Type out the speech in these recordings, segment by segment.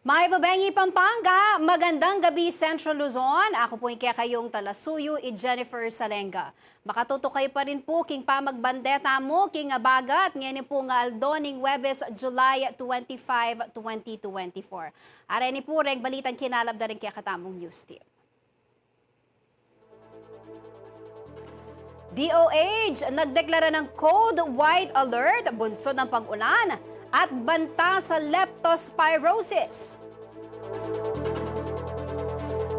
May babengi Pampanga, magandang gabi Central Luzon. Ako po yung kayong talasuyo i Jennifer Salenga. Makatuto kayo pa rin po king pamagbandeta mo king abagat ngayon po nga Aldoning Webes July 25, 2024. Aray ni po rin balitang kinalab na rin kaya katamong news team. DOH nagdeklara ng Code White Alert, bunsod ng pag-ulan at banta sa leptospirosis.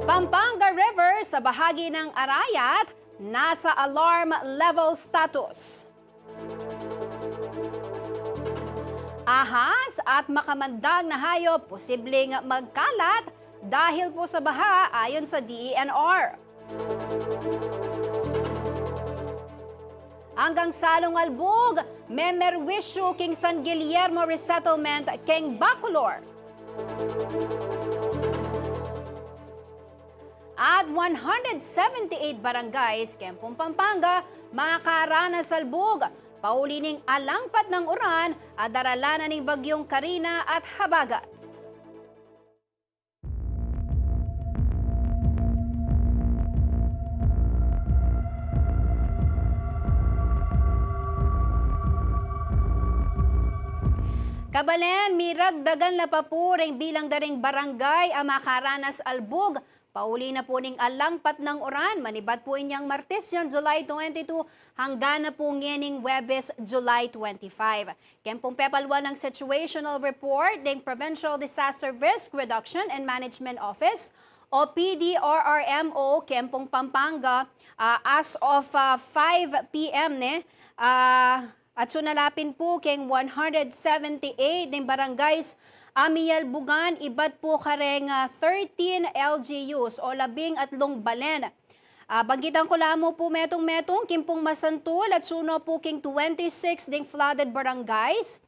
Pampanga River sa bahagi ng Arayat, nasa alarm level status. Ahas at makamandag na hayop posibleng magkalat dahil po sa baha ayon sa DENR. Hanggang salong albog, memerwisyo king San Guillermo Resettlement king Bacolor. At 178 barangays, Kempong Pampanga, makaranas albog. Paulining alangpat ng uran at daralanan ng bagyong Karina at Habagat. Kabalen, miragdagan na papuring bilang daring barangay ang makaranas albog. Pauli na po ning alangpat ng uran. Manibat po inyang Martes yan, July 22, hanggang na po ngening Webes, July 25. Kempong pepalwa ng Situational Report ng Provincial Disaster Risk Reduction and Management Office o PDRRMO, Kempong Pampanga, as of 5 p.m. At sunalapin po keng 178 ng barangays Amiyalbugan, ibat po kareng 13 LGUs o 13 balen. Banggitan ko lamo po metong Kimpong Masantul at suno po king 26 ding flooded barangays.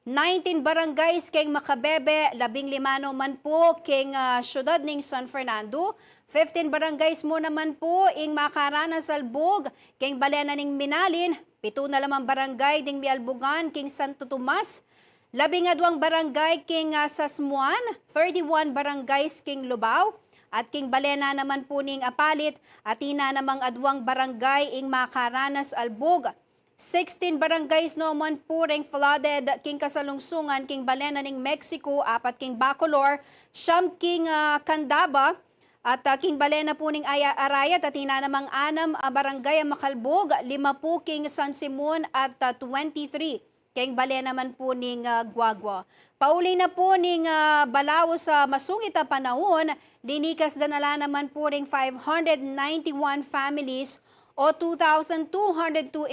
19 barangays keng Makabebe, 15 naman po king syudad ning San Fernando. 15 barangays mo naman po ing Makaranas Albog, king Balena ning Minalin. 7 na lamang barangay ding Mialbugan, king Santo Tomas. 12 barangay king Sasmuan, 31 barangays king Lubao, at king Balena naman po ning Apalit, at ina namang adwang barangay ing Makaranas Albog. 16 barangays naman po ring flooded king Kasalungsungan, king Balena ning Mexico, 4 king Bacolor, 9 king Candaba, at king Balena po ning Arayat, at ina namang 6 barangay ang Makalbog, 5 po king San Simon, at 23 king Balena naman po ning Guagua. Pauli na po ning balawo sa masungit na panahon, linikas danala naman po ring 591 families o 2,202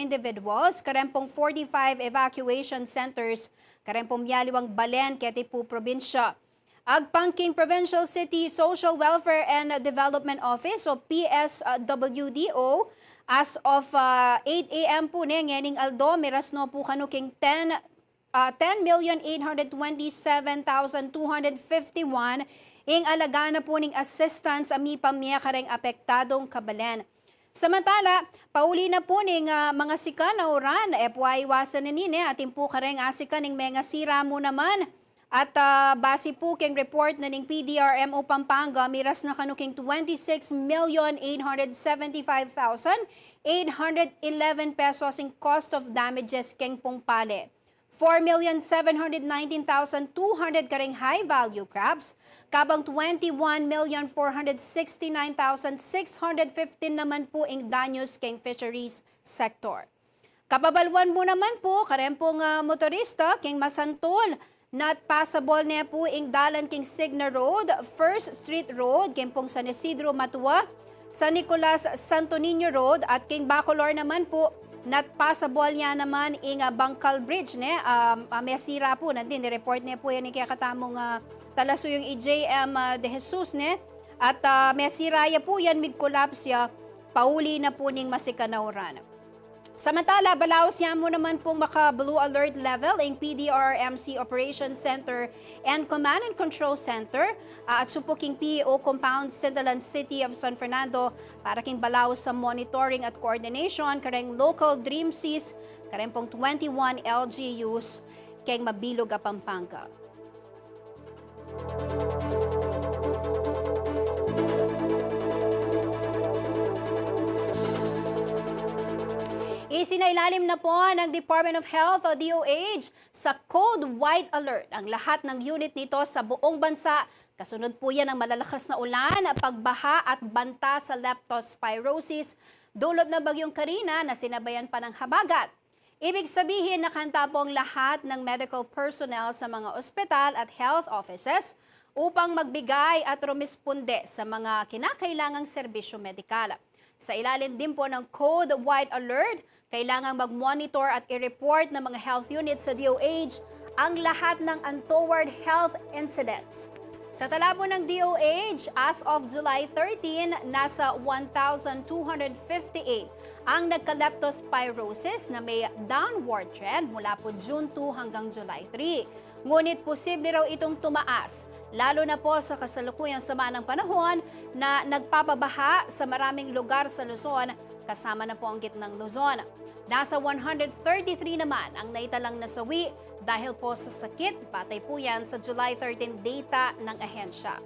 individuals, karempong 45 evacuation centers, karempong Yaliwang Balen, Ketipu Probinsya. Agpangking Provincial City Social Welfare and Development Office o PSWDO, as of 8 a.m. po ngening Aldo, miras no po kanuking 10,827,251 ing alaga na po ning assistance ami pamilya kareng apektadong Kabalen. Samantala, pauli na po ning mga sika na uran, iwasan na nini atin po kareng asika ning mga sira mo naman. At base po keng report na ning PDRMO Pampanga, miras na kanuking 26,875,811 pesos in cost of damages keng pungpale. 4,719,200 kareng high value crabs, kabang 21,469,615 naman po ing danyos keng fisheries sector. Kapabalwan mo naman po karempong motorista keng Masantol, not passable na po ing dalan king Signa Road, First Street Road, Kempong San Isidro Matua, San Nicolas Santo Niño Road, at king Bacolor naman po, not passable niya naman ing Bangkal Bridge. May sira po, nandin, report niya po yan yung kakatamong talaso yung EJM de Jesus. At may sira ya po yan, mid-collapse pauli na po ning Masikanauran. Samantala, balaos yan mo naman pong maka-blue alert level ang PDRRMC Operations Center and Command and Control Center at supuking PEO Compound Sindalan City of San Fernando para king balaos sa monitoring at coordination kareng local Dream Seas kareng pong 21 LGUs keng Mabilog a Pampanga. Isinailalim na po ng Department of Health o DOH sa Code White Alert ang lahat ng unit nito sa buong bansa. Kasunod po yan ng malalakas na ulan, pagbaha at banta sa leptospirosis, dulot ng bagyong Karina na sinabayan pa ng habagat. Ibig sabihin nakahanda po ang lahat ng medical personnel sa mga ospital at health offices upang magbigay at rumisponde sa mga kinakailangang serbisyo medikal. Sa ilalim din po ng Code White Alert, kailangang mag-monitor at i-report ng mga health units sa DOH ang lahat ng untoward health incidents. Sa tala po ng DOH, as of July 13, nasa 1,258 ang nagka-leptospirosis na may downward trend mula po June 2 hanggang July 3. Ngunit posible raw itong tumaas, lalo na po sa kasalukuyang sama ng panahon na nagpapabaha sa maraming lugar sa Luzon, kasama na po ang gitnang Luzon. Nasa 133 naman ang naitalang nasawi dahil po sa sakit, batay po yan sa July 13 data ng ahensya.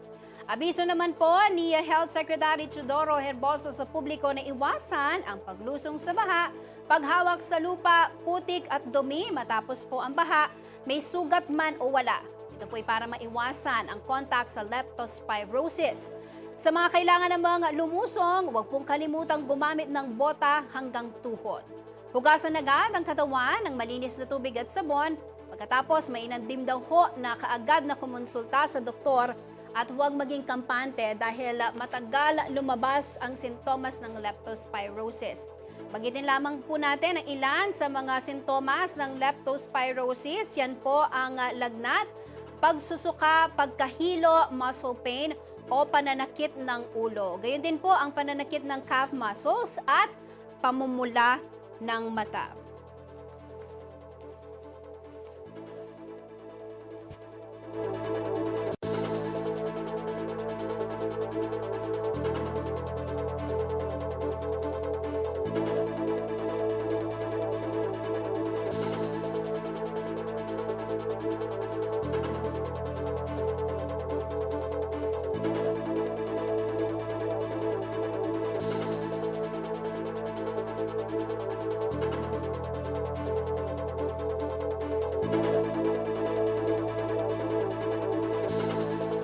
Abiso naman po ni Health Secretary Teodoro Herbosa sa publiko na iwasan ang paglusong sa baha, paghawak sa lupa, putik at dumi matapos po ang baha, may sugat man o wala. Ito po ay para maiwasan ang contact sa leptospirosis. Sa mga kailangan ng mga lumusong, huwag pong kalimutang gumamit ng bota hanggang tuhod. Hugasan agad ang katawan ng malinis na tubig at sabon. Pagkatapos, mainam daw ho na kaagad na kumonsulta sa doktor at huwag maging kampante dahil matagal lumabas ang sintomas ng leptospirosis. Bagitin lamang po natin ang ilan sa mga sintomas ng leptospirosis. Yan po ang lagnat, pagsusuka, pagkahilo, muscle pain o pananakit ng ulo. Gayon din po ang pananakit ng calf muscles at pamumula ng mata.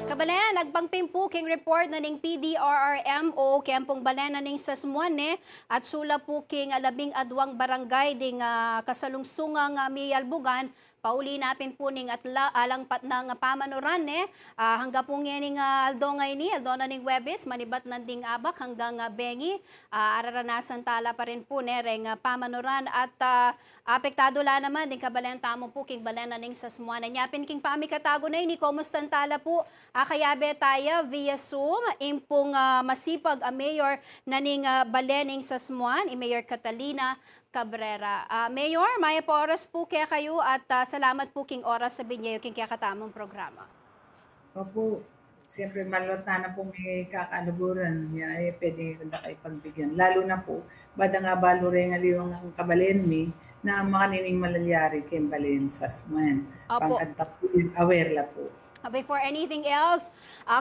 Kabalayan, nagpangpimpuking report na ning PDRRMO Kempong Balena ning Sasmuane at sula puking 12 barangay ding kasalungsungang Miyalbugan. Pauli napin po ning alangpat ng pamanuran hanggang po ngayon aldongay ni aldona ning Webes manibat nanding abak hanggang bengi araranasan tala pa rin po reng pamanuran at apektado la naman din kabalen tamo po king balena ning Sasmuan nyapin king pami katago na ini kumusta tala po akayabe tayo via Zoom impong masipag a mayor na ning balening Sasmuan Mayor Catalina Cabrera. Mayor, may po oras po kaya kayo at salamat po king oras sa binyayo king kaya katamang programa. Opo, siyempre malot na po may kakaluguran niya ay pwede na kayo pagbigyan. Lalo na po, bada nga balo rin yung ang kabalen mi na makanining malalyari kay balen sasman. Pangkanta po, aware la po. Before anything else,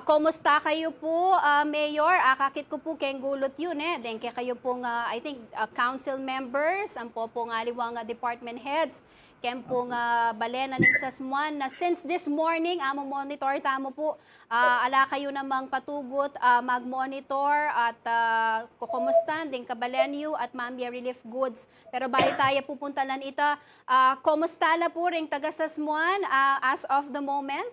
kumusta kayo po, Mayor? Kakit ko po kayong gulot yun Then kayo pong, I think, council members, ang po pong aliwang department heads, kaya pong balena ng Sasmuan na since this morning, monitor tamo po, ala kayo namang patugot, mag-monitor at kukumustan din kabalenyo at Mambia Relief Goods. Pero bayo tayo pupunta lang ito, kumusta na po rin taga Sasmuan as of the moment?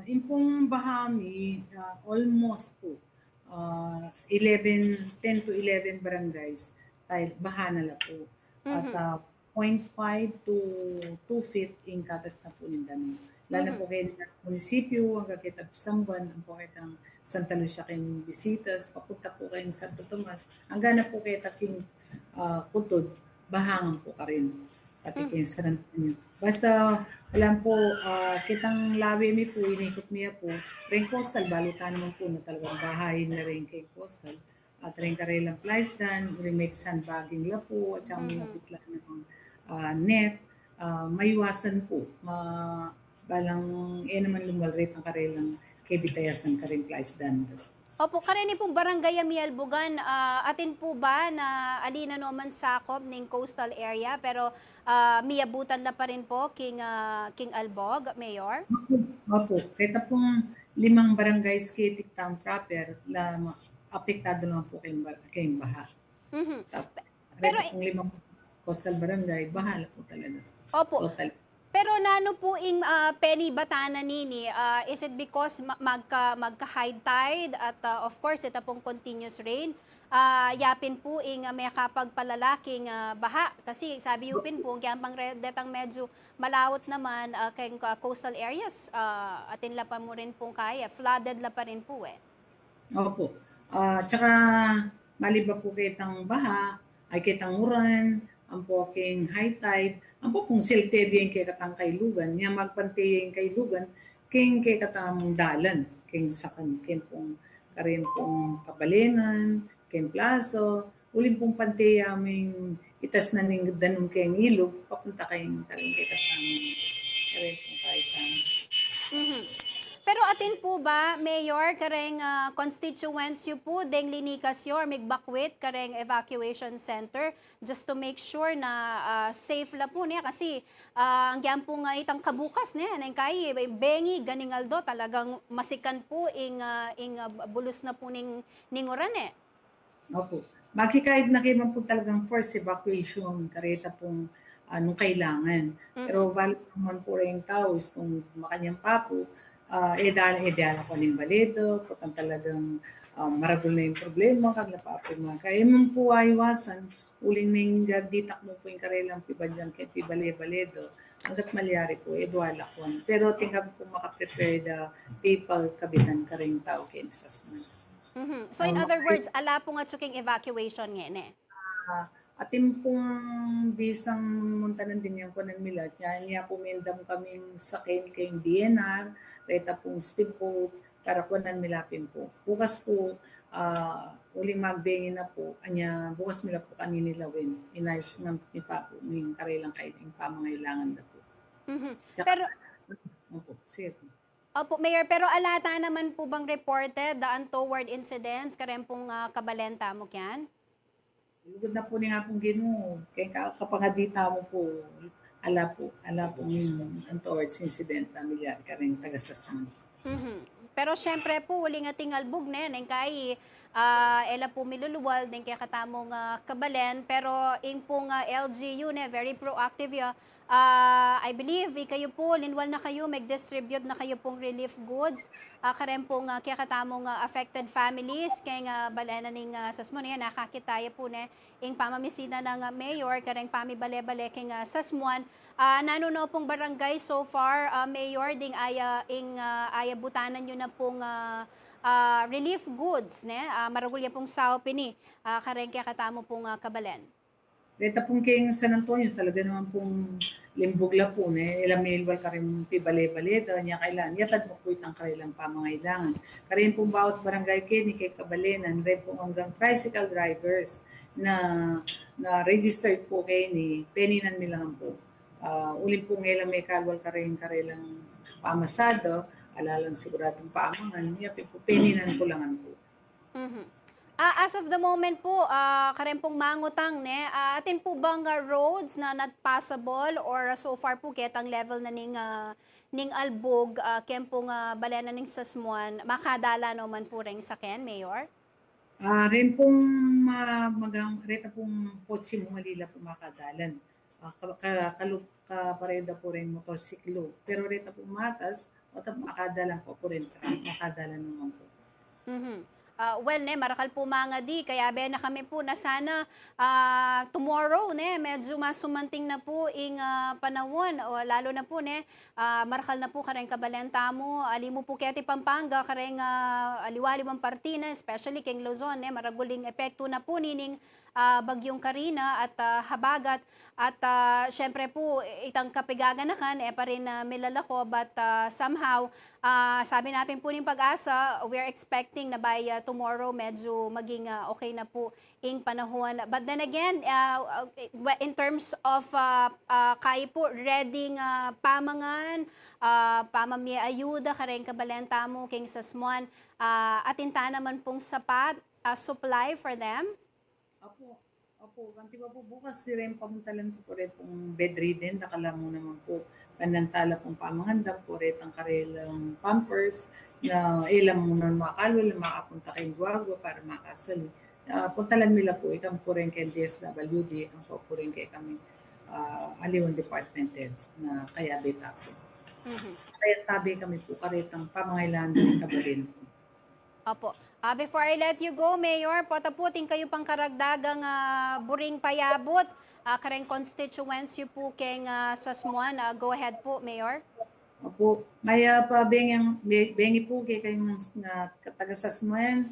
Impong bahami, almost po, 10 to 11 barangays, dahil baha na la po. At 0.5 to 2 feet in katas na po nindano. Lalo po kayo ng munisipyo, hanggang kita Sambuan, ang po kayo Santa Lucia kayong bisitas, papunta po kayong Santo Tomas, hanggang na po kayo taking kutod, bahangan po ka rin. Pati kayo sa nyo. Basta, alam po, kitang lawi mi po, inikot niya po, rin coastal, balutan naman po na talagang bahay na rin kay coastal. At rin karelang plaistan, rin may sandbagging la po, at saka mga bitla ng net, maiwasan po. Balang, naman lumalrit ang karelang kay bitayasan ka rin plaistan. Opo, karani pong barangay Amialbugan, atin po ba na alina no man sakop ning coastal area pero miabutan na pa rin po King Albog, Mayor? Opo, kita pong 5 barangays Kitik Town proper, apektado naman po kayong baha. Mhm. Tapos, Pero kita pong 5 coastal barangay, bahala po talaga. opo, Total. pero nano po ing Penny Batanan nini, is it because magka high tide at of course ito pong continuous rain, yapin po ing may kapagpalalaking baha kasi sabi upin po kaya pang detang medyo malawot naman kay coastal areas, atin la pa mo rin pong kaya, flooded la pa rin po eh. Opo. Tsaka maliba po kitang baha, ay kitang uran, ang po king high tide, ang po kung silted yung kay katang kailugan, niya magpantay yung kailugan, king kay katang dalan, king sakan, king pong karin pong kabalengan, king plaso, uling pong pantay aming itas na ning danong kayong ilog, papunta kayong karin kay katang karin pong kaitan. Mhm. Pero atin po ba, Mayor, kareng constituents yu po, deng linikas yor, migbakwit, kareng evacuation center, just to make sure na safe la po niya. Kasi ang yan po nga itang kabukas niya, nang kay bengi, ganingaldo, talagang masikan po bulos na po ning oran eh. Opo. Kahit na kayo po talagang forced evacuation, kareta pong anong kailangan. Pero balik naman po rin yung tao, itong makanyang papo, edala ko ng balido, putang talagang maragol na yung problema, kagla papo mga. Kaya mong po iwasan, uling ning ditak mo po yung karelang pibadyang kay pibale-baledo, hanggat malyari po, edwala ko. Pero tingnan po makaprepare the people kabitan ka rin tao kinsas man. Mhm. So in other words, ala po nga tsuking evacuation nga eh. Atin pong bisang muntanan din yung kunan nila. Kaya niya pumindam kaming sakin kayong DNR, reta pong speedboat, para kunan nilapin po. Bukas po, uling magbengin na po, anya, bukas nila po kaninilawin. Inayos ng ni Papo, ng karelang kayo, ng pamangailangan na po. Mhm. Tsaka, Pero opo, sige po. opo, Mayor, pero alata naman po bang reported the untoward incidents karem pong kabalenta mo kyan? Lugod na po niya pong Ginoo. Kaya kapangadita mo po, ala po yung untoward incident na milyar ka rin tagasasman. Mhm. Pero syempre po, uli nga tingalbog na yan, kay ela po miluluwal, din kaya katamong kabalen, pero ing pong LGU na very proactive ya. I believe, kayo po, linwal na kayo, mag-distribute na kayo pong relief goods. Karem pong kaya katamong affected families, kaya nga balena ning sasmo na yan, nakakitaya po na ing pamamisina ng mayor, kareng pamibale-bale kay sasmuan. Nanuno pong barangay so far, Mayor, ding aya butanan nyo na pong relief goods, ne? Maragulya pong sao pini, kareng kaya katamo pong kabalen. Reta pong king San Antonio, talaga naman pong limbog po na ilamilwal ka rin pibale-bale, niya kailangan. Yatad mo po itang kailang pamangailangan. Karin pong bawat barangay kini kay Kabalenan, rin pong hanggang tricycle drivers na registered po kayo ni peninan nila po. Ulit po ngayon may kalwal ka rin karelang pamasado, alalang siguradong paamangan, niya po peninan ko langan po. Mhm. As of the moment po, karem pong mangutang, ne? Atin po bang roads na not passable or so far po ketang level na ning albog, kem pong balena ning sasmuan, makadala naman po rin sa ken, Mayor? Rin pong reta pong kotse mo malila po makadalan. Kapareda po rin motorsiklo. Pero reta pong matas, makadalan po rin. Makadalan naman po. Mhm. Well, ne, marakal po mga di, kaya be na kami po na sana tomorrow, ne, medyo masumanting na po ing panahon, o lalo na po, ne, marakal na po kareng kabalenta mo, ali mo po keti Pampanga, kareng aliwalimang partina, especially king Luzon, ne, maraguling epekto na po nining bagyong Karina at habagat, at syempre po, itang kapigaganakan, pa rin milalako, but somehow, sabi natin po ng pag-asa, we're expecting na by tomorrow medyo maging okay na po ing panahon. But then again, in terms of kayo po, ready nga pamangan, pamamia ayuda, kareng kabalenta mo, king sasmuan, atinta naman pong sapat supply for them? Opo, kanti pa po bukas si Rem pamuntalan ko po rin pong bedridden, nakala mo naman po kanantala pong pamanganda po rin ang karelang pampers na ilam mo nun makalo, makapunta kay Guagua para makasali. Puntalan nila po, ikam po rin kay DSWD, ang po rin kay kami aliwan department heads na kaya beta po. Kaya tabi kami po karitang pamangailangan ng kabalin. Opo. Before I let you go, Mayor, potaputing kayo pang karagdagang buring payabot, kareng constituency po keng Sasmuan. Go ahead po, Mayor. Opo, maya pa bengi po kay kayo nga taga Sasmuan.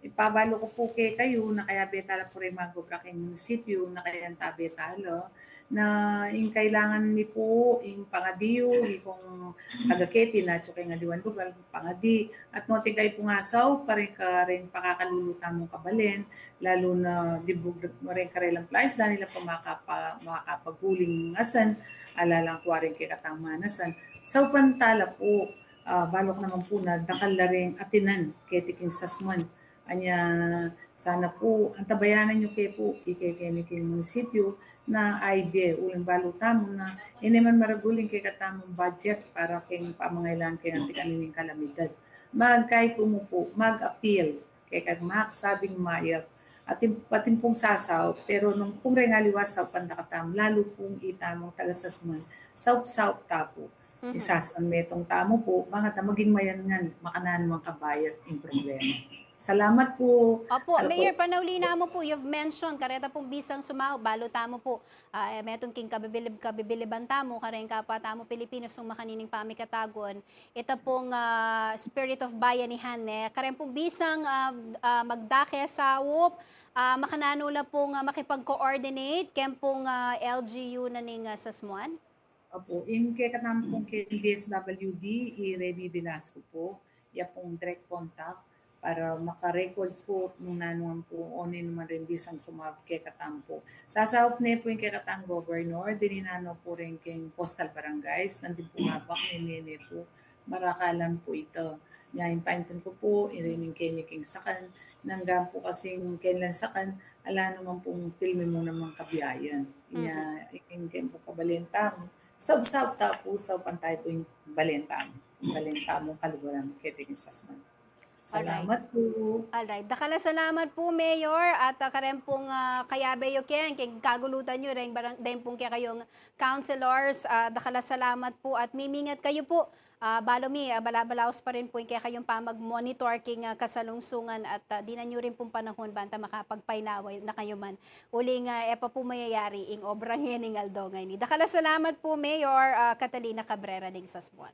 Ipabalo ko po kayo na kaya betala po rin magobra kay munisipyo na kaya tabi talo na yung kailangan ni po yung pangadiyo, yung taga-keti na tsukay nga diwan lugal, pangadi at no tigay po ngasaw paring ka rin pakakalulutan mong kabalen lalo na dibug mo rin karelang place dahil nila pa makakapaguling asan alalang ko rin kay katamanasan sa pantala po balok naman po na dakal na rin atinan kay tiking Sasmuan. Anya, sana po, ang tabayanan nyo kayo po, ikay munisipyo na idea, ulang balutamo na hindi man maraguling kay katamong budget para kay pamangailangan kay ang tikanining kalamidad. Magkay ko mo po, mag-appeal kay sabing mayat at patin pong sasaw, pero nung pong rengaliwasaw pandakatam, lalo pong itamong tagasasman, saup-saup tapo. Isasan metong tamo po, mga maging mayangan, makanan mga kabayat yung problema. Salamat po. Opo, Mayor, panaulina mo po, you've mentioned, kareta pong bisang sumaw, balo tamo po, metong king kabibiliban tamo, kareng kapwa tamo Pilipino, sung makanining pamikatagon, ito pong spirit of bayanihan, kareng pong bisang magdake sawop, makananula pong makipag-coordinate, kem pong LGU na ning Sasmuan? Opo, in kay katampong kay DSWD, i-Remy Velasco po, iya pong direct contact, para maka-records po nung nanuan po onin naman rin bisang sumab kay katampo. Sasawap na po yung kay katang governor, dininano po rin kay postal barangays, nandun po mabak ni po, marakalan po ito. Ngayon painton ko po, irining kay ni King Sakan, nanggam po kasing kailan Sakan, ala naman pong filmin mo naman kabiyayan. Ikin kay po kabalentamo. Sab-sab ta po, sa pantay po yung balentamo kaluguran kay King Sasman. Salamat po. Alright. Dakala salamat po, Mayor, at karem pong kayabe yo ken, kay kagulutan nyo, rin pong kaya kayong councilors, dakala salamat po, at mimingat kayo po. Balomi, balabalaos pa rin po kaya kayong pamag-monitor king kasalungsungan at di na nyo rin pong panahon banta makapagpainaway na kayo man. Uling epa po mayayari ing obrang yening aldongay ni. Dakala salamat po, Mayor Catalina Cabrera ng Sasmuan.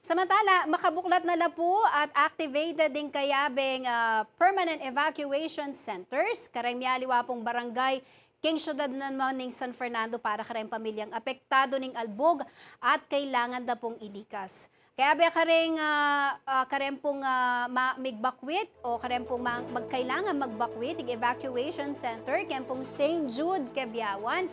Samantala, makabuklat na lapu at activated din kayabing permanent evacuation centers, kareng mialiwa pong barangay, king syudad naman ng San Fernando para kareng pamilyang apektado ng albog at kailangan na pong ilikas. Kaya ba kareng pong migbakwit o kareng pong magkailangan magbakwit ng evacuation center, kaya pong St. Jude, Kebiawan,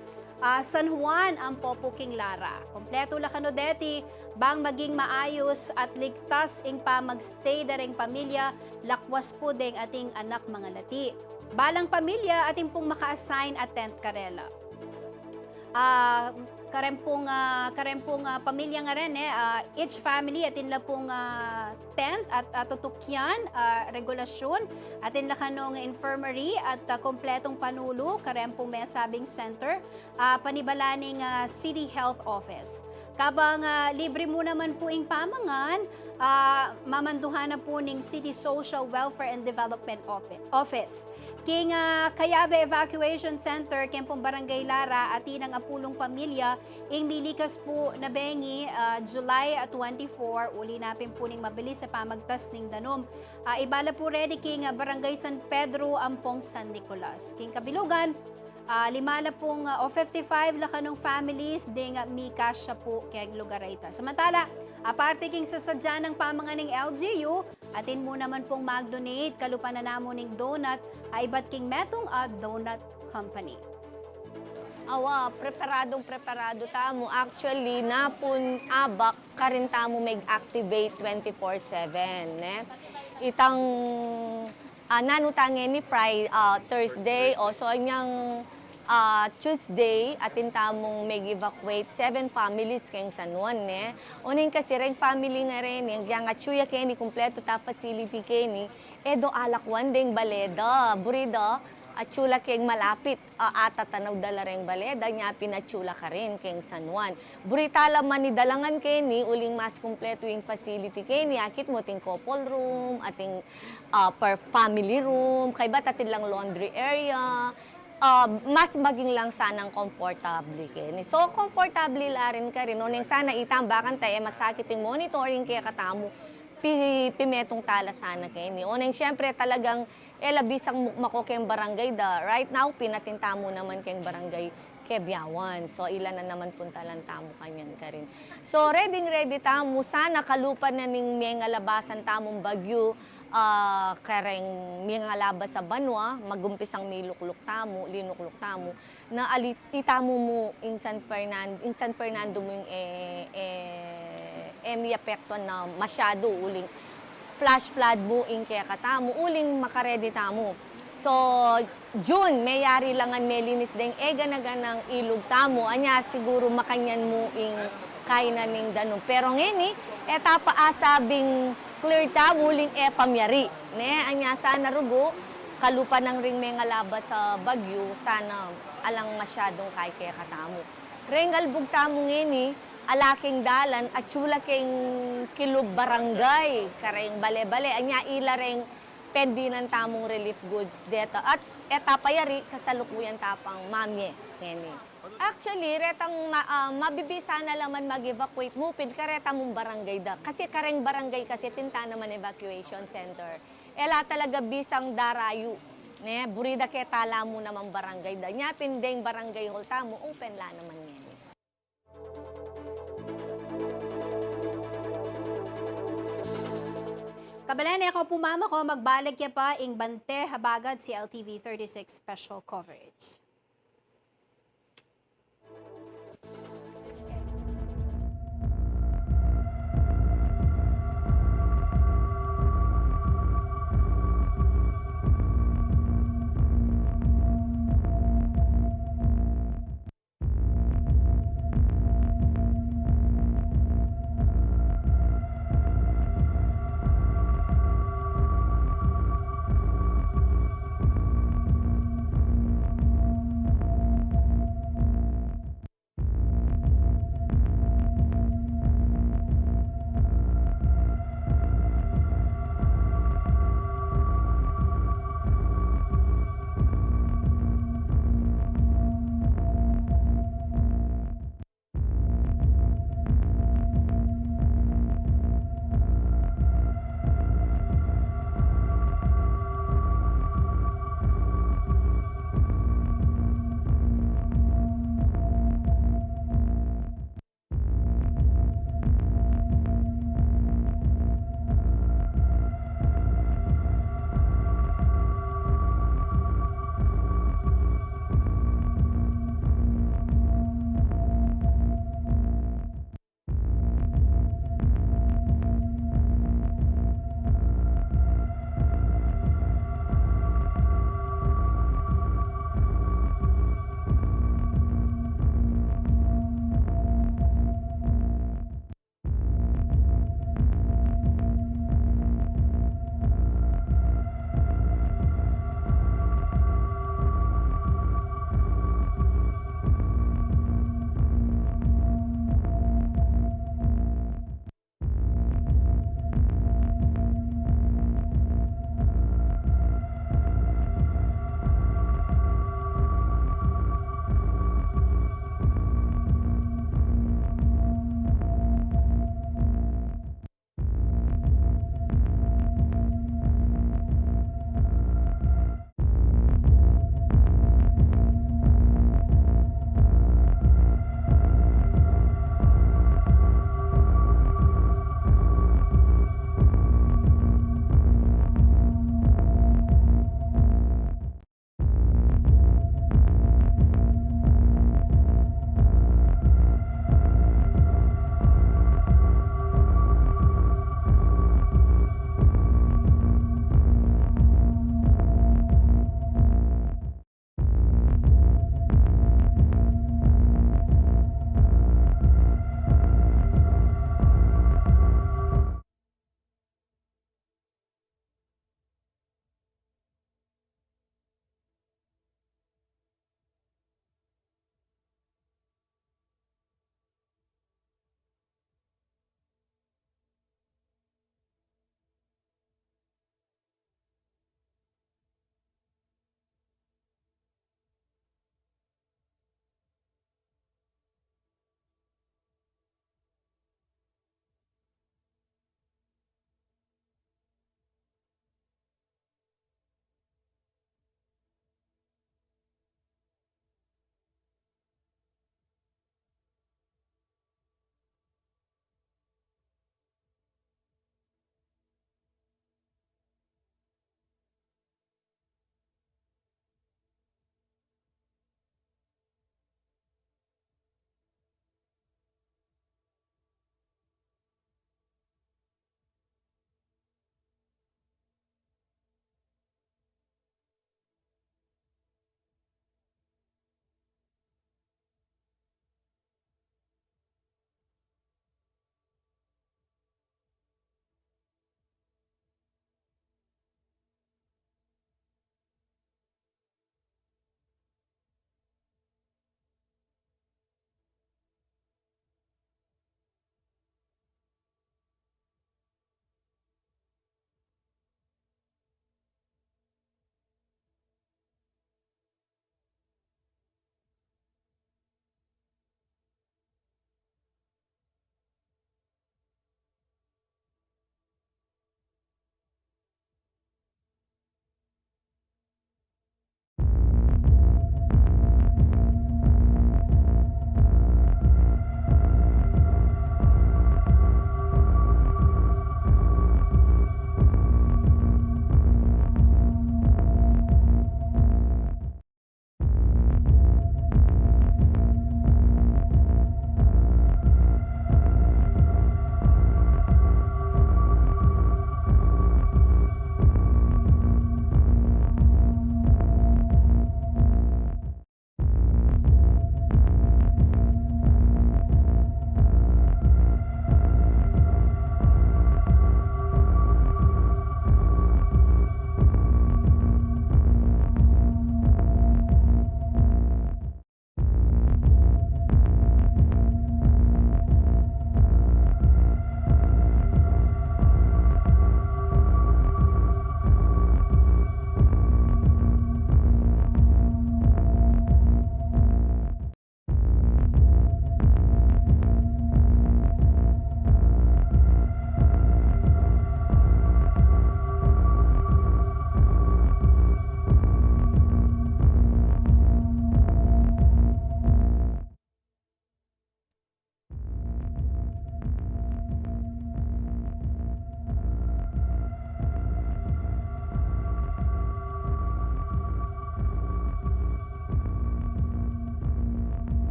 San Juan ang Popuking Lara. Kompleto la kanodeti, bang maging maayos at ligtas ing pa magstay dareng pamilya, lakwas po deng ating anak mga lati. Balang pamilya ating pong maka-assign at tent karela. Karempong pamilya nga rin, each family atin la pong tent at tutukyan, regulasyon, atin la kanong infirmary at kompletong panulo, karempong may sabing center, panibalaning City Health Office. Kabang libre mo naman po ing pamangan, mamanduhan na po ning City Social Welfare and Development Office. King Kayabe Evacuation Center, kempong Barangay Lara, atin ang apulong pamilya, ing milikas po na bengi, July 24, uli napin po ning mabilis sa pamagtas ning danom. Ibala po ready king Barangay San Pedro, Ampong San Nicolas. King Kabilugan, 5 na pong o 55 la kanong families ding mi kasya po kay lugar ita. Samantala, aparte king sasadya ng pamanganing LGU, Atin mo naman pong mag-donate kalupa na namuning donut ay Ibat King Metong at Donut Company. Awa, preparado tamo. Actually, napun abak karin tamo mag-activate 24/7. Ne? Itang nanutangin ni Thursday, o so anyang Tuesday, atin tamong mag-evacuate 7 families kayong San Juan. Ne? Uning kasi rin family nga rin, yung atsuya kayo ni kompleto ta facility kayo ni, edo alakwan ding baleda, burida, at chula keng malapit ata tanaw dala ring baleda nya pinachula ka rin keng San Juan. Buritala man ni dalangan kay ni uling mas kumpleto yung facility kay ni akit mo ting couple room, ating per family room, kay ba't atin lang laundry area. Mas maging lang sanang comfortable kay ni. So comfortable la rin ka rin. Nung sana itambakan tayo masakit yung monitoring kaya katamo pimetong tala sana kay ni. Unang syempre talagang labisang mako kayong barangay da. Right now, pinatintamo naman kayong barangay Kebyawan. So, ilan na naman puntalan tamo kanyan ka rin. So, ready tamo. Sana kalupan na ning mga labasan tamong bagyo, kareng mga labas sa Banwa, magumpisang milukluk tamo, linukluk tamo, na itamo mo in San Fernando mo yung epekto na masyado uling flash flood buing kaya katamo, uling makaredy tamo. So, June, mayari langan melinis deng ganaganang ilog tamo, anya siguro makanyan mo ing kainan ning danong. Pero ngeni, etapa asabing clear tamo, uling pamyari. Ne, anya sana rugo, kalupa ng ring mga labas sa bagyo, sana alang masyadong kaya katamo. Rengal bug tamo ngeni, alaking dalan at chula keng kilog barangay kareng bale-bale anya ila reng pendinan tamong relief goods deta at etapa yari kasalukuyan tapang mamye keni. Actually retang mabibisa na laman mag-evacuate mo pid kareta mong barangay da kasi kareng barangay kasi tinta naman evacuation center. Ela talaga bisang darayu ne burida ke tala mo naman barangay da nya pindeng barangay hall tamo open la naman ngeni. Kabalan, ako pumama ko, magbalik ya pa ing bante habagad si LTV 36 special coverage.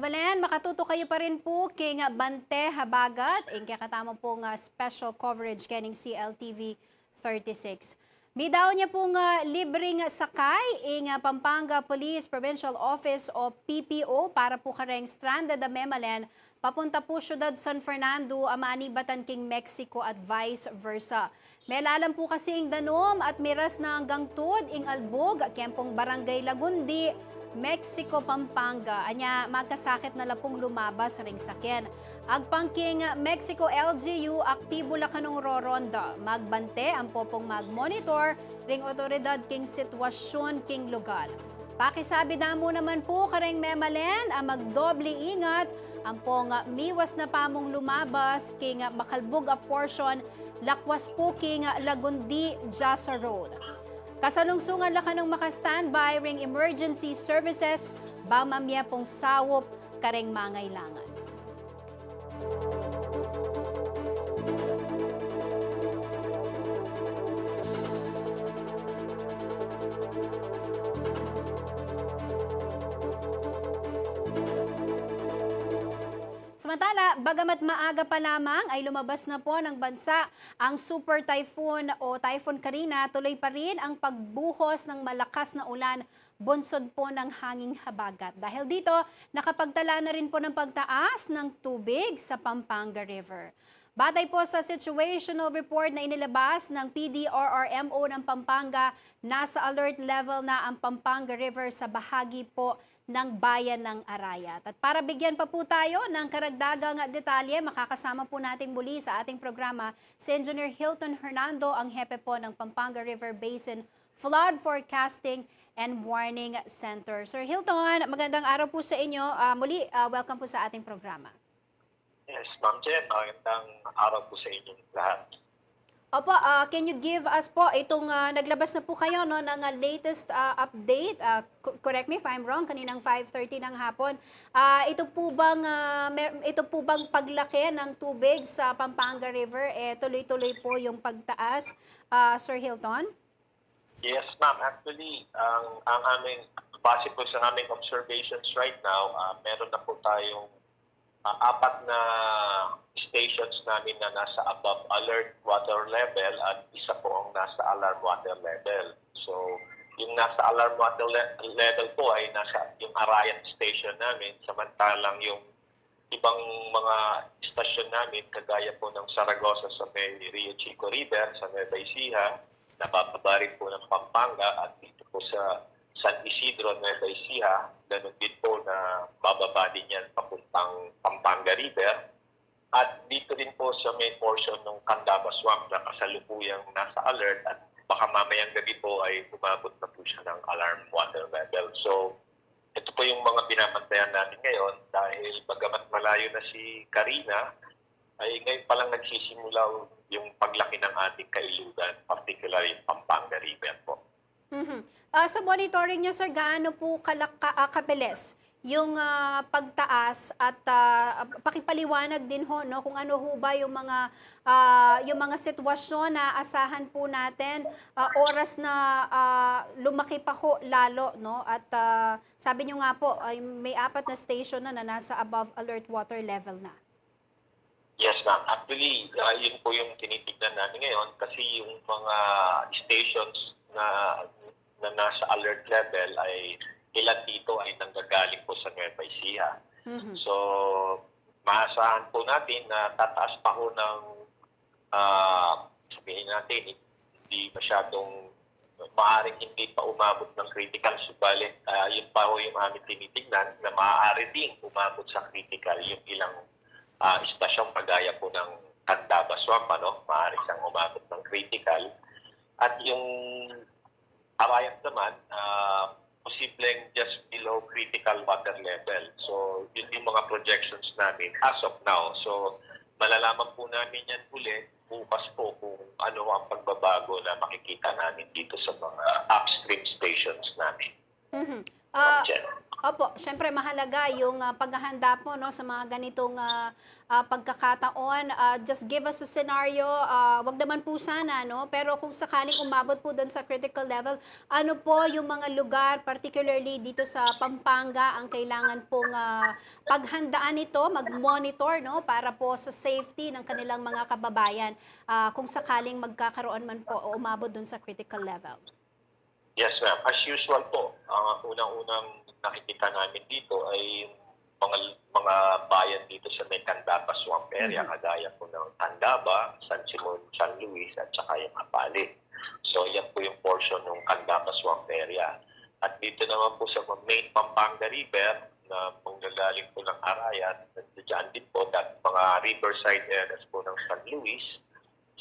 Kabalen, makatuto kayo pa rin po kay nga Bante Habagat, kaya katama po nga special coverage kaning CLTV 36. May daw niya pong libreng sakay nga Pampanga Police Provincial Office o PPO para po kareng stranded na memalen papunta po syudad San Fernando, Amanibatan king Mexico at vice versa. May lalam po kasi ing danom at miras na hanggang tud ing albog, kempong Barangay Lagundi, Mexico, Pampanga. Anya, magkasakit na lapong lumabas ring saken. Agpangking Mexico LGU, aktibo la kanong roronda. Magbante ang popong magmonitor ring otoridad king sitwasyon king lugar. Pakisabi na mo naman po kareng memalen ang magdoble ingat ang pong miwas na pamong lumabas king makalbog a portion lakwas po king Lagundi Jasa Road. Kasalungsungan la kanong maka-standby ring emergency services ba mamya pong sawop kareng mangailangan. Samantala, bagamat maaga pa lamang ay lumabas na po ng bansa ang Super Typhoon o Typhoon Karina, tuloy pa rin ang pagbuhos ng malakas na ulan bunsod po ng hanging habagat. Dahil dito, nakapagtala na rin po ng pagtaas ng tubig sa Pampanga River. Batay po sa situational report na inilabas ng PDRRMO ng Pampanga, nasa alert level na ang Pampanga River sa bahagi po ng bayan ng Arayat. At para bigyan pa po tayo ng karagdagang detalye, makakasama po natin muli sa ating programa si Engineer Hilton Hernando, ang hepe po ng Pampanga River Basin Flood Forecasting and Warning Center. Sir Hilton, magandang araw po sa inyo. Muli, welcome po sa ating programa. Yes, Ma'am Jen, magandang araw po sa inyong lahat. Opo, can you give us po itong naglabas na po kayo no ng latest update? Correct me if I'm wrong, kaninang 5:30 ng hapon. Ito po bang paglaki ng tubig sa Pampanga River tuloy-tuloy po yung pagtaas, Sir Hilton? Yes, Ma'am. Actually, ang aming base po sa aming observations right now, meron na po tayong 4 na stations namin na nasa above alert water level at isa po ang nasa alarm water level. So, yung nasa alarm water level po ay nasa yung Arayat station namin, samantalang yung ibang mga station namin, kagaya po ng Saragossa sa may Rio Chico River, sa Nueva Ecija, nabababa rin po ng Pampanga at dito po sa San Isidro, Nueva Ecija, ganun din po na bababa din yan papuntang Pampanga River. At dito din po sa main portion ng Candaba Swamp na kasalukuyang nasa alert at baka mamayang gabi po ay umabot na po siya ng alarm water level. So, ito po yung mga binabantayan natin ngayon dahil bagamat malayo na si Karina, ay ngayon palang nagsisimula yung paglaki ng ating kailugan, particularly yung Pampanga River po. Sa monitoring nyo, sir, gaano po kabilis yung pagtaas at pakipaliwanag din ho no kung ano ho ba yung mga sitwasyon na asahan po natin oras na lumaki pa ho lalo no at sabi niyo nga po ay may 4 na station na nasa above alert water level na. Yes, ma'am. Actually, yun po yung tinitignan namin ngayon kasi yung mga stations na nasa alert level ay ilan dito ay nanggagaling po sa Nueva Ecija. So, maasahan po natin na tataas pa ho ng, sabihin natin, hindi masyadong, maaaring hindi pa umabot ng critical, subalit yun pa ho yung aming tinitignan na maaari din umabot sa critical yung ilang istasyong kagaya po ng Candaba Swamp, maaari siyang umabot ng critical. At yung Arayat naman, posibleng just below critical water level. So, yun yung mga projections namin as of now. So, malalaman po namin yan ulit bukas po kung ano ang pagbabago na makikita namin dito sa mga upstream stations namin. Opo, syempre mahalaga yung paghahanda po no sa mga ganitong pagkakataon. Just give us a scenario. Wag naman po sana no, pero kung sakaling umabot po doon sa critical level, ano po yung mga lugar particularly dito sa Pampanga ang kailangan pong paghandaan ito, mag-monitor no para po sa safety ng kanilang mga kababayan kung sakaling magkakaroon man po o umabot doon sa critical level. Yes, ma'am. As usual po, ang unang-unang nakikita namin dito ay yung mga bayan dito sa may Candaba Swamp area, kagaya po ng Candaba, San Simon, San Luis, at saka yung Apalit. So, yan po yung portion ng Candaba Swamp area. At dito naman po sa main Pampanga River, na manggagaling po ng Arayat, nandiyan din po that mga riverside areas po ng San Luis,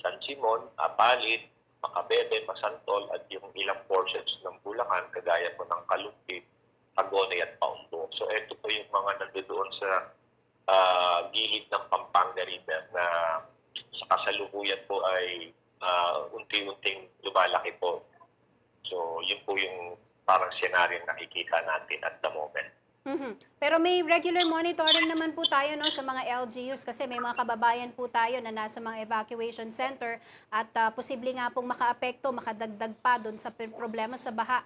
San Simon, Apalit, Macabebe, Masantol, at yung ilang portions ng Bulacan, kagaya po ng Kalumpit, Agonay at Paundo. So ito po yung mga nandoon sa gilid ng Pampanga River na sa kasalukuyan po ay unti-unting lumalaki po. So yun po yung parang senaryo na nakikita natin at the moment. Pero may regular monitoring naman po tayo no sa mga LGUs kasi may mga kababayan po tayo na nasa mga evacuation center at posible nga pong makaapekto, makadagdag pa doon sa problema sa baha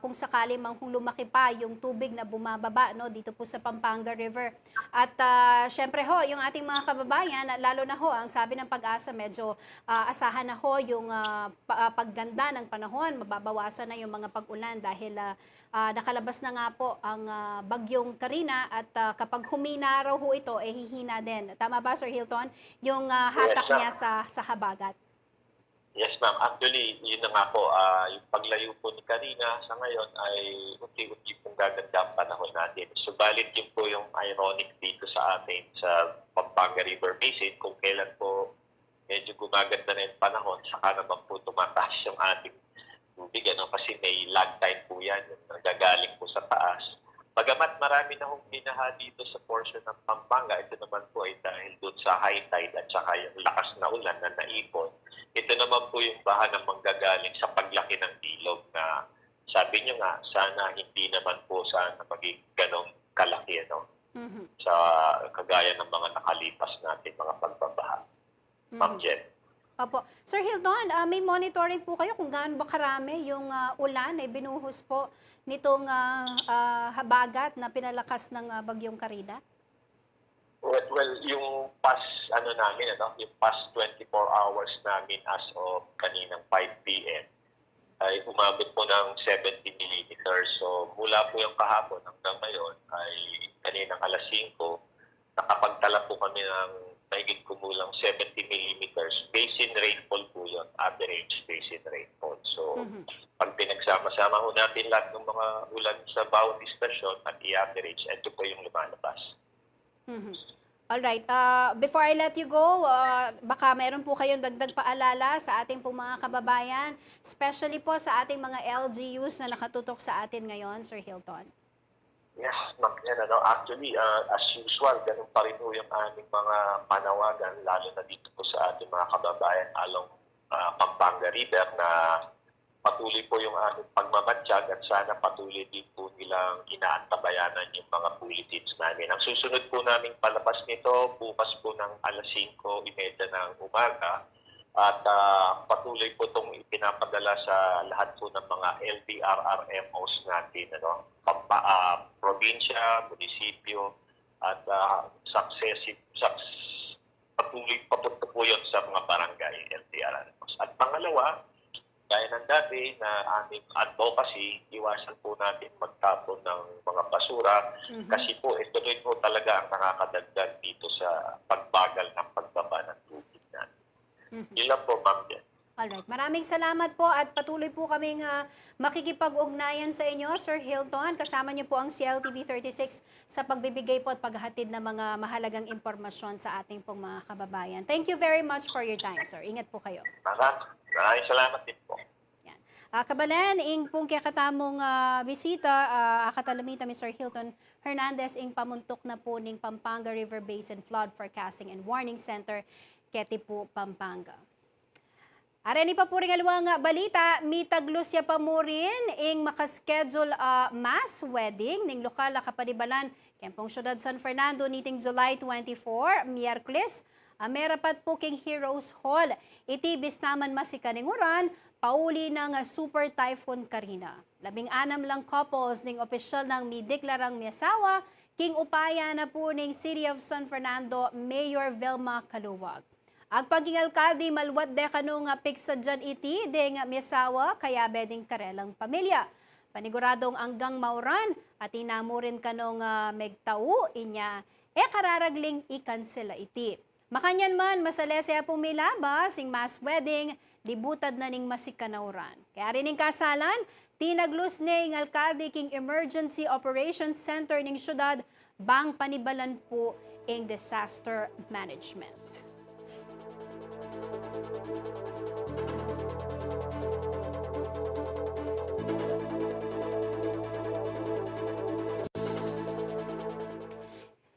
kung sakali mang lumaki pa yung tubig na bumababa no dito po sa Pampanga River. At syempre ho, yung ating mga kababayan, lalo na ho ang sabi ng Pag-asa, medyo asahan na ho yung pagganda ng panahon, mababawasan na yung mga pag-ulan dahil nakalabas na nga po ang bagyong Karina at kapag humina raw ho ito, hihina din. Tama ba, Sir Hilton? Yung hatak Yes, niya sa habagat. Yes, ma'am. Actually, yun na nga po, yung paglayo po ni Karina sa ngayon ay unti-unti pong gaganda ang panahon natin. Subalit yun po yung ironic dito sa atin sa Pampanga River Basin, kung kailan po medyo gumaganda na yung panahon, saka naman po tumataas yung ating tubig, kasi may lag time po yan, yung nagagaling po sa taas. Bagamat marami na hong binaha dito sa portion ng Pampanga, ito naman po ay dahil doon sa high tide at saka yung lakas na ulan na naipon. Ito naman po yung baha na manggagaling sa paglaki ng ilog na sabi nyo nga, sana hindi naman po sana maging ganong kalaki sa kagaya ng mga nakalipas natin mga pagbabaha. Ma'am Jen. Opo. Sir Hilton, may monitoring po kayo kung gaano ba karami yung ulan na binuhos po nitong habagat na pinalakas ng bagyong Karina? Well, yung past yung past 24 hours namin as of kaninang 5 p.m. ay umabot po ng 70 millimeters. So mula po yung kahapon hanggang ngayon ay kaninang alas 5, nakapagtala po kami ng mahigit kumulang 70 millimeters. Basin rainfall po yun, average basin rainfall. So pag pinagsama-sama ho natin lahat ng mga ulan sa bawat istasyon at i-average, ito po yung lumalabas. Alright. Before I let you go, baka meron po kayong dagdag paalala sa ating pong mga kababayan, especially po sa ating mga LGUs na nakatutok sa atin ngayon, Sir Hilton. Yes, ma'am. Actually, as usual, ganun pa rin po yung aming mga panawagan, lalo na dito po sa ating mga kababayan along Pampanga River na patuloy po yung aming pagmamatsyag at sana patuloy din po nilang inaantabayanan yung mga bulletins namin. Ang susunod po naming palabas nito, bukas po ng alas 5:30 ng umaga at patuloy po itong ipinapadala sa lahat po ng mga LDRRMOs natin, probinsya, munisipyo at patuloy papunta po yun sa mga barangay LDRRMOs. At pangalawa, gaya ng dati na aming advocacy, iwasan po natin magtapon ng mga basura kasi po ito rin po talaga ang nakakadagdag dito sa pagbagal ng pagbaba ng tubig natin. Yun lang po, ma'am. Alright. Maraming salamat po at patuloy po kaming makikipag-ugnayan sa inyo, Sir Hilton. Kasama niyo po ang CLTV 36 sa pagbibigay po at paghatid ng mga mahalagang impormasyon sa ating pong mga kababayan. Thank you very much for your time, sir. Ingat po kayo. Maraming salamat din po. Yan. Kabalan, ing pong kakatamong bisita, akatalamita Mr. Hilton Hernandez, ing pamuntok na po ning Pampanga River Basin Flood Forecasting and Warning Center, Ketipo, Pampanga. Areni pa po rin alawang balita, mitaglos ya pa mo rin ing makaschedule mass wedding ning lokal na kapanibalan Kempong Syudad San Fernando niting July 24, Miyerkules. Merapat po king Heroes Hall. Itibis naman masikaninguran, pauli ng Super Typhoon Karina. 16 lang couples ning opisyal ng mideklarang miyasawa, king upaya na po ning City of San Fernando Mayor Velma Caluwag. Ang paging alkalde malwat de kanong piksa dyan iti de nga miyasawa kaya beding karelang pamilya. Paniguradong anggang mauran at inamo rin kanong megtao inya kararagling ikansela iti. Makanyan man masalese pong milaba sing mass wedding libutad na ning masikanauran. Kaya rin ning kasalan tinaglus ning alkalde king Emergency Operations Center ning syudad bang panibalan po ing disaster management.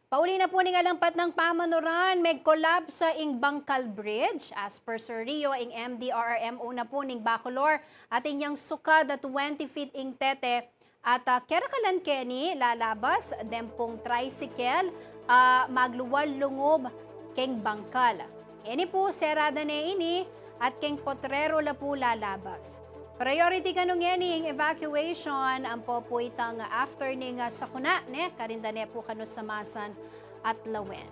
Pauli na po ning alampat ng pamanuran, may collapse sa ing Bangkal Bridge. As per Sir Rio, ing MDRRMO na po ning Bacolor at inyang sukad at 20 feet ing tete. At kerakalan keni lalabas, dempong tricycle, magluwal lungob keng Bangkal. Ini po serada na ini at keng potrero la po lalabas. Priority kanong yan evacuation ang po po itang after ning sakuna ne karinda ne po kano samasan at lawen.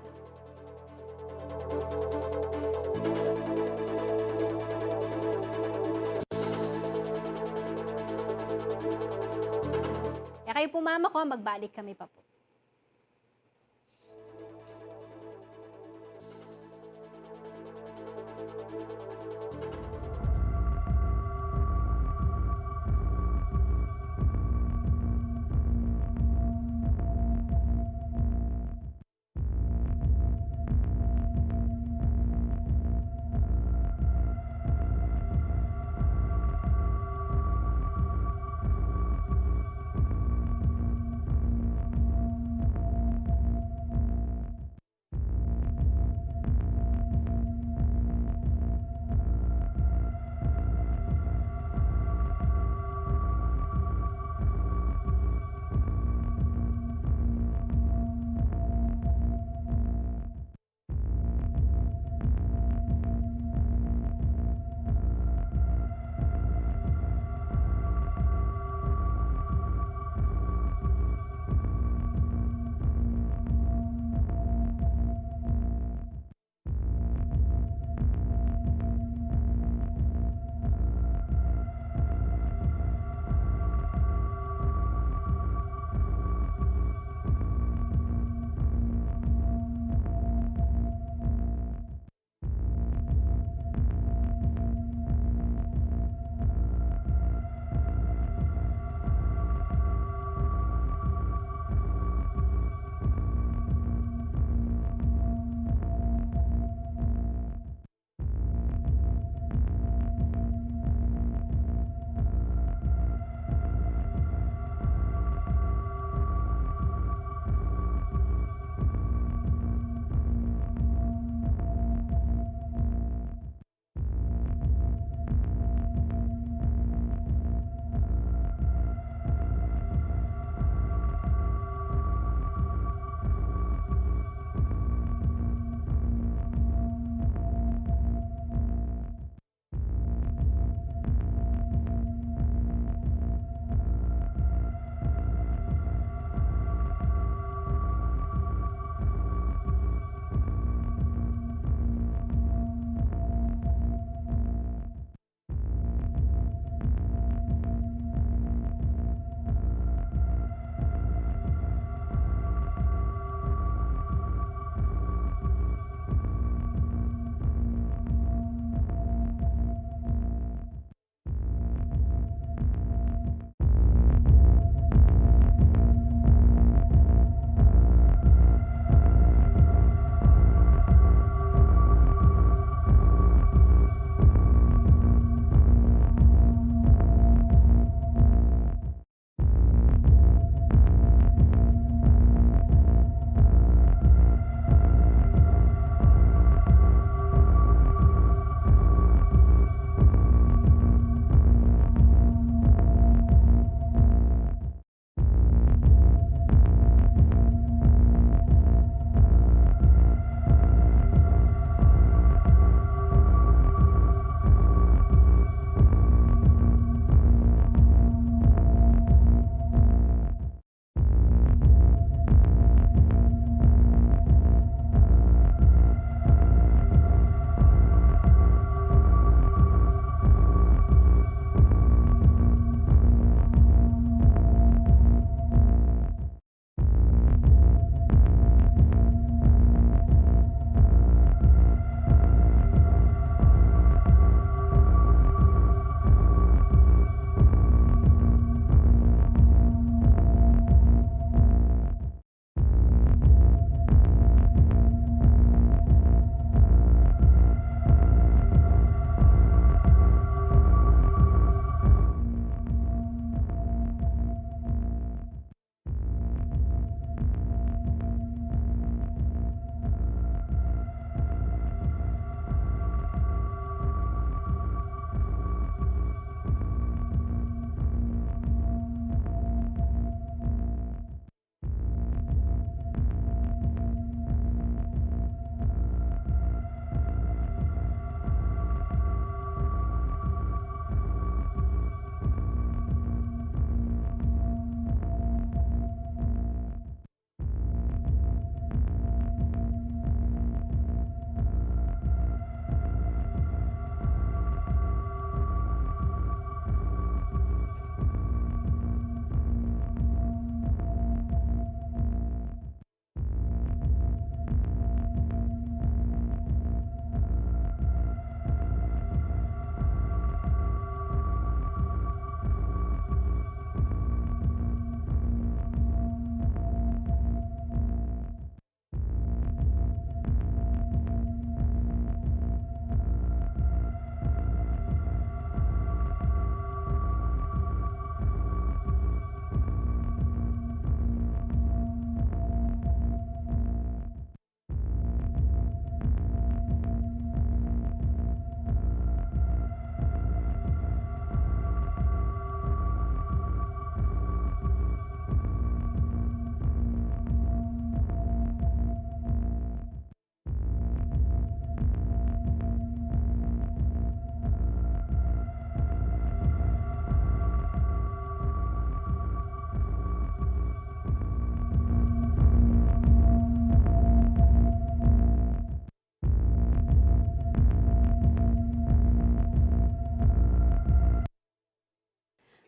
Kayo po mama ko, magbalik kami pa po.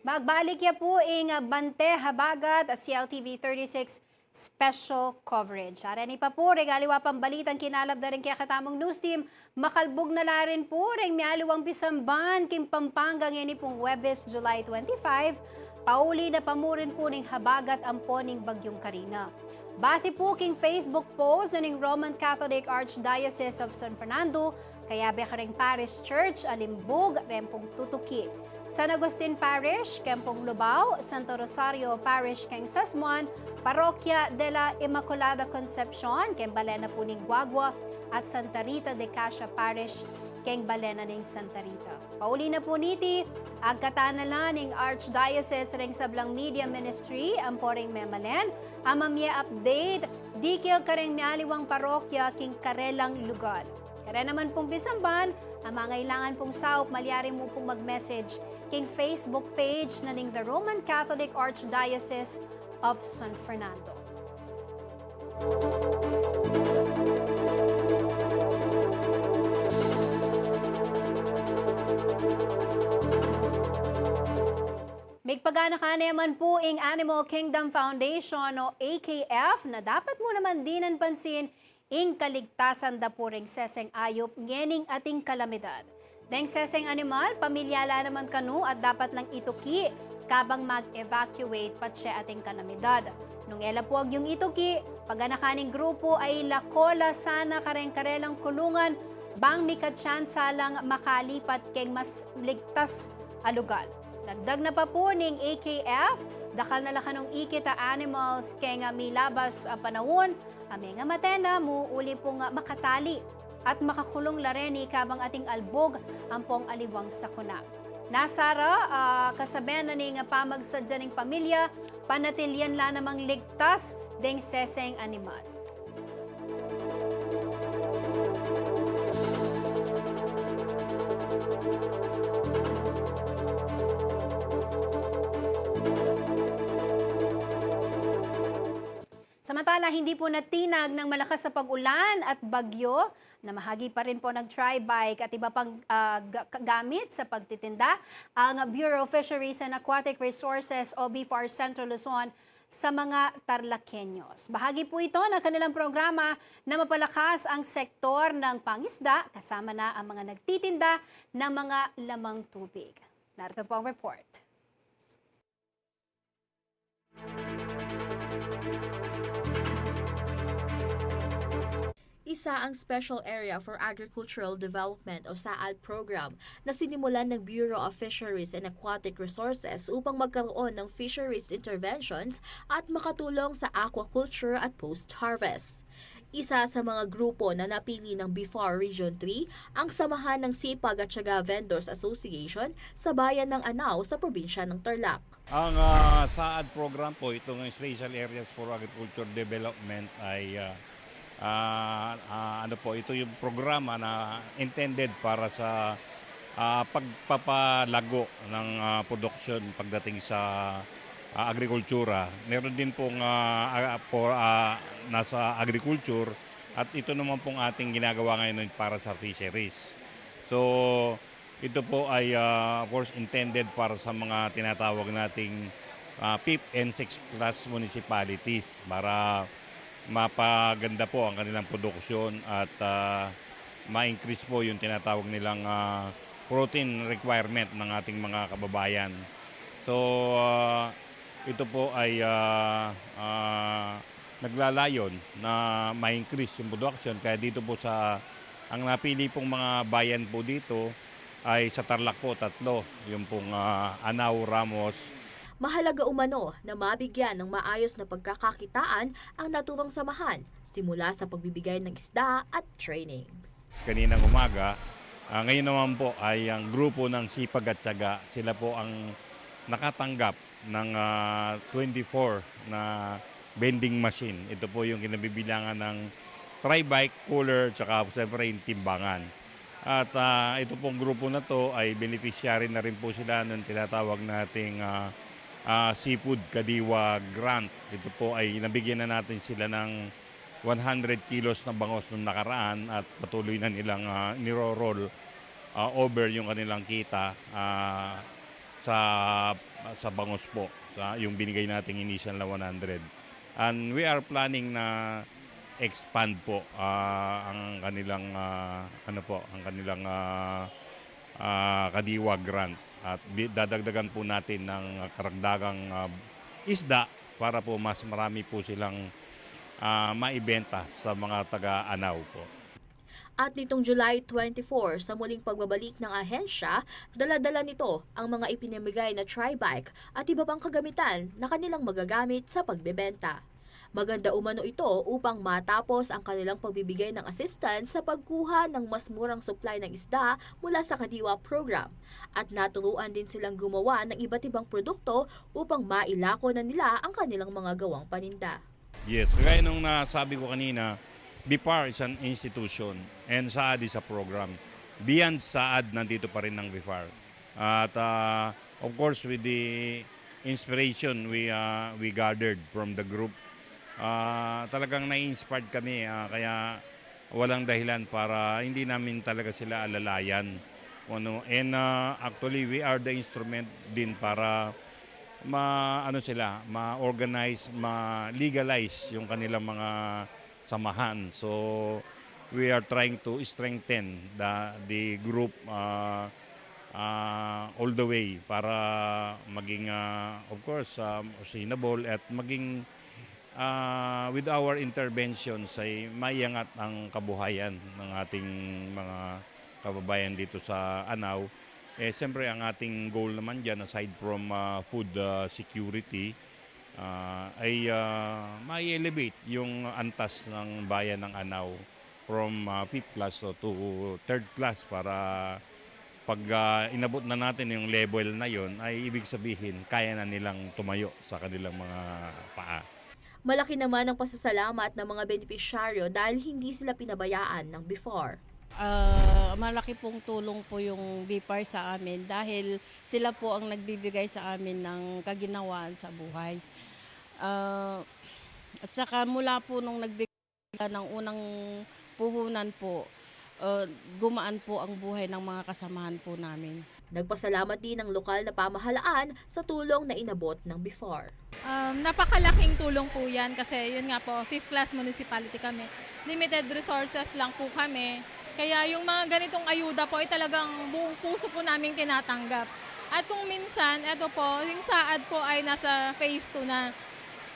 Magbalik ya po ing Bante Habagat CLTV 36 special coverage. Arani pa po, regaliwa pang balitang kinalab na rin kaya katamong news team. Makalbog na la rin po rin mialiwang Pisamban, Kim Pampanga ngayon pong Webes, July 25. Pauli na pamurin po ning Habagat ang poning Bagyong Karina. Base po king Facebook post ng Roman Catholic Archdiocese of San Fernando, kaya Bekaring Parish Church, Alimbog, Rempong Tutuki. San Agustin Parish, Kempong Lubao, Santo Rosario Parish, Keng Sasmuan, Parokya de la Immaculada Concepcion, Keng Balena po ning Guagua, at Santa Rita de Casia Parish, Keng Balena ning Santa Rita. Pauli na po niti, agkatanala ning Archdiocese ring Sablang Media Ministry, ang poring Memalen, amamya update, dikil kareng mialiwang parokya, King Karelang Lugal. Kaya naman pong Pisamban, ang mga kailangan pong saup, malyari mo pong mag-message king Facebook page na ning The Roman Catholic Archdiocese of San Fernando. Migpagana ka naman po ing Animal Kingdom Foundation o AKF na dapat mo naman dinan pansin ing kaligtasan da puring seseng ayop ngening ating kalamidad. Deng seseng animal, pamilyala naman kanu at dapat lang ituki kabang mag-evacuate patse ating kalamidad. Nung ela po yung ituki, paganakaning grupo ay lakola sana kareng-karelang kulungan bang mikatsansa lang makalipat keng mas ligtas alugal. Dagdag na pa po ning AKF, dakal na lakanong ikita animals keng milabas a panahon, ame nga matena mo uli po nga makatali at makakulong lareni kabang ating albog ang pong aliwang sakuna. Nasara, kasabihan na ni nga pamagsadya ng pamilya, panatilyan la namang ligtas deng seseng animal. Samantala, hindi po natinag ng malakas sa pag-ulan at bagyo na mahagi pa rin po nag-tri-bike at iba pang gamit sa pagtitinda ang Bureau of Fisheries and Aquatic Resources o BFAR Central Luzon sa mga Tarlakeños. Bahagi po ito ng kanilang programa na mapalakas ang sektor ng pangisda kasama na ang mga nagtitinda ng mga lamang tubig. Narito po ang report. Isa ang Special Area for Agricultural Development o SAAD program na sinimulan ng Bureau of Fisheries and Aquatic Resources upang magkaroon ng fisheries interventions at makatulong sa aquaculture at post-harvest. Isa sa mga grupo na napili ng BFAR Region 3 ang Samahan ng Sipag at Tiyaga Vendors Association sa bayan ng Anao sa probinsya ng Tarlac. Ang SAAD program po, itong Special Areas for Agriculture Development ay ito yung programa na intended para sa pagpapalago ng produksyon pagdating sa agrikultura. Meron din pong nasa agriculture at ito naman pong ating ginagawa ngayon para sa fisheries. So ito po ay of course intended para sa mga tinatawag nating 5th and 6th class municipalities para mapaganda po ang kanilang produksyon at ma-increase po yung tinatawag nilang protein requirement ng ating mga kababayan. So ito po ay naglalayon na ma-increase yung production kaya dito po sa ang napili pong mga bayan po dito ay sa Tarlac po 3, yung pong Anao, Ramos. Mahalaga umano na mabigyan ng maayos na pagkakakitaan ang naturang samahan simula sa pagbibigay ng isda at trainings. Kaninang umaga, ngayon naman po ay ang grupo ng Sipag at Tiyaga. Sila po ang nakatanggap ng 24 na vending machine. Ito po yung kinabibilangan ng tri-bike, cooler, tsaka siyempre yung timbangan. At ito pong grupo na to ay beneficiary na rin po sila ng tinatawag nating Seafood Kadiwa Grant. Ito po ay nabigyan na natin sila ng 100 kilos na bangos noong nakaraan at patuloy na nilang niro-roll over yung kanilang kita sa bangos po, sa yung binigay nating initial na 100. And we are planning na expand po ang kanilang Kadiwa grant at dadagdagan po natin ng karagdagang isda para po mas marami po silang maibenta sa mga taga-Anaw po. At nitong July 24, sa muling pagbabalik ng ahensya, dala-dala nito ang mga ipinamigay na tri-bike at iba pang kagamitan na kanilang magagamit sa pagbebenta. Maganda umano ito upang matapos ang kanilang pagbibigay ng assistance sa pagkuha ng mas murang supply ng isda mula sa Kadiwa program at naturuan din silang gumawa ng iba't ibang produkto upang mailako na nila ang kanilang mga gawang paninda. Yes, kagaya nung nasabi ko kanina, BIPAR is an institution and SAAD is a program. Beyond SAAD, nandito pa rin ng BIPAR. At of course, with the inspiration we gathered from the group, talagang na-inspired kami, kaya walang dahilan para hindi namin talaga sila alalayan. And actually, we are the instrument din para ma-organize, ma-legalize yung kanilang mga samahan. So, we are trying to strengthen the group all the way para maging, of course, sustainable at maging with our interventions ay maiangat ang kabuhayan ng ating mga kababayan dito sa Anaw. Siyempre ang ating goal naman dyan, aside from food security, ay ma-elevate yung antas ng bayan ng Anaw from 5th class to 3rd class para pag inabot na natin yung level na yon ay ibig sabihin kaya na nilang tumayo sa kanilang mga paa. Malaki naman ang pasasalamat ng mga benepisyaryo dahil hindi sila pinabayaan ng before. Malaki pong tulong po yung BIPAR sa amin dahil sila po ang nagbibigay sa amin ng kaginawaan sa buhay. At saka mula po nung nagbigay ng unang puhunan po, gumaan po ang buhay ng mga kasamahan po namin. Nagpasalamat din ang lokal na pamahalaan sa tulong na inabot ng before. Napakalaking tulong po yan kasi yun nga po, 5th class municipality kami. Limited resources lang po kami. Kaya yung mga ganitong ayuda po ay talagang buong puso po namin tinatanggap. At kung minsan, eto po, yung SAAD po ay nasa phase 2 na.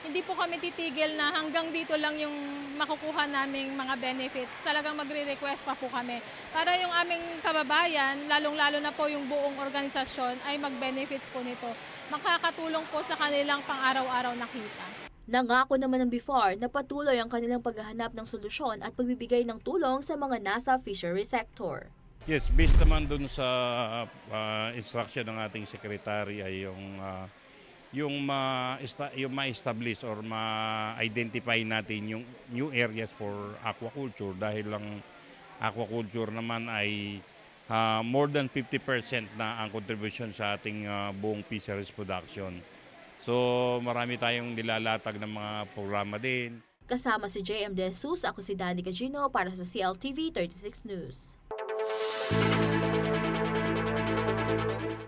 Hindi po kami titigil na hanggang dito lang yung makukuha naming mga benefits. Talagang magre-request pa po kami. Para yung aming kababayan, lalong-lalo na po yung buong organisasyon, ay mag-benefits po nito. Makakatulong po sa kanilang pang-araw-araw na kita. Nangako naman ng before na patuloy ang kanilang paghahanap ng solusyon at pagbibigay ng tulong sa mga nasa fishery sector. Yes, based naman dun sa instruction ng ating secretary ay yung ma-establish or ma-identify natin yung new areas for aquaculture dahil lang aquaculture naman ay more than 50% na ang contribution sa ating buong fisheries production. So marami tayong nilalatag ng mga programa din. Kasama si JM De Jesus, ako si Danny Gagino para sa CLTV 36 News.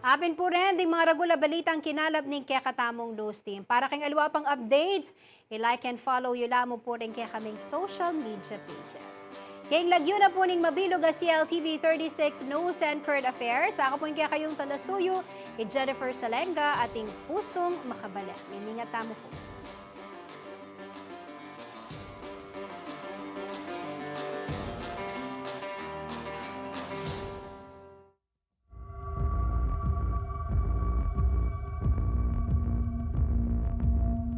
Apin po rin ding mga ragula balitang kinalap ng kaya katamong news team. Para kang alwa pang updates, i-like and follow yun lamang po rin kaya kaming social media pages. Kayong lagyo na po ning mabilog ang CLTV 36 News and Current Affairs. Ako po yung kaya kayong talasuyo, Jennifer Salenga, ating pusong makabalat. Miningat tamo po.